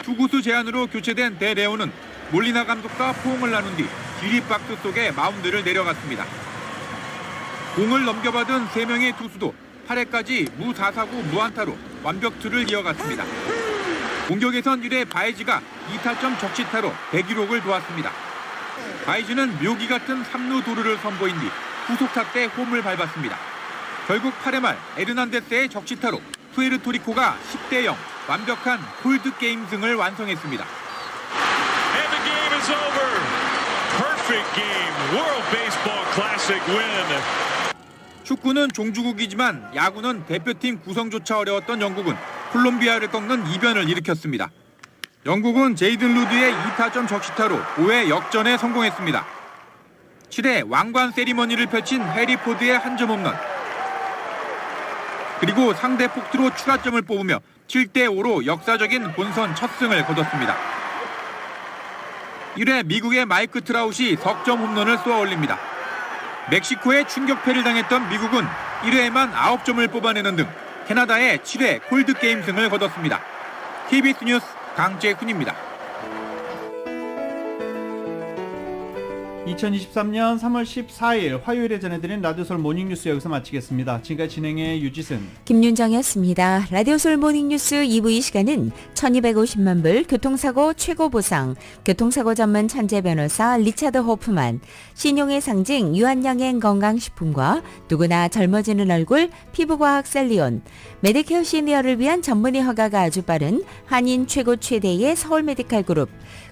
투구수 제한으로 교체된 데 레오는 몰리나 감독과 포옹을 나눈 뒤 기립박수 속에 마운드를 내려갔습니다. 공을 넘겨받은 3명의 투수도 8회까지 무사사구 무안타로 완벽투를 이어갔습니다. 공격에선 1회 바이지가 2타점 적시타로 대기록을 놓았습니다. 바이지는 묘기 같은 3루 도루를 선보인 뒤 후속타 때 홈을 밟았습니다. 결국 8회 말 에르난데스의 적시타로 푸에르토리코가 10대0 완벽한 콜드게임 승을 완성했습니다. 축구는 종주국이지만 야구는 대표팀 구성조차 어려웠던 영국은 콜롬비아를 꺾는 이변을 일으켰습니다. 영국은 제이든 루드의 2타점 적시타로 5회 역전에 성공했습니다. 7회 왕관 세리머니를 펼친 해리 포드의 한 점 홈런. 그리고 상대 폭투로 추가점을 뽑으며 7대5로 역사적인 본선 첫 승을 거뒀습니다. 1회 미국의 마이크 트라웃이 석점 홈런을 쏘아 올립니다. 멕시코에 충격패를 당했던 미국은 1회에만 9점을 뽑아내는 등 캐나다의 7회 콜드게임 승을 거뒀습니다. KBS 뉴스 강재훈입니다. 2023년 3월 14일 화요일에 전해드린 라디오솔 모닝뉴스 여기서 마치겠습니다. 지금까지 진행의 유지승, 김윤정이었습니다. 라디오솔 모닝뉴스 2부 이 시간은 1250만 불 교통사고 최고 보상, 교통사고 전문 천재 변호사 리차드 호프만, 신용의 상징 유한양행 건강식품과 누구나 젊어지는 얼굴 피부과학 셀리온, 메디케어 시니어를 위한 전문의 허가가 아주 빠른 한인 최고 최대의 서울 메디칼 그룹,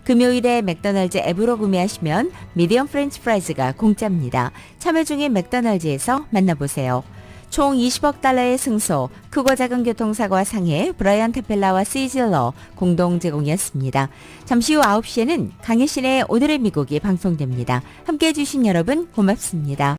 금요일에 맥도날드 앱으로 구매하시면 미디엄 프렌치 프라이즈가 공짜입니다. 참여 중인 맥도날드에서 만나보세요. 총 20억 달러의 승소, 크고 작은 교통사고와 상해 브라이언 테펠라와 시즐러 공동 제공이었습니다. 잠시 후 9시에는 강혜신의 오늘의 미국이 방송됩니다. 함께해 주신 여러분 고맙습니다.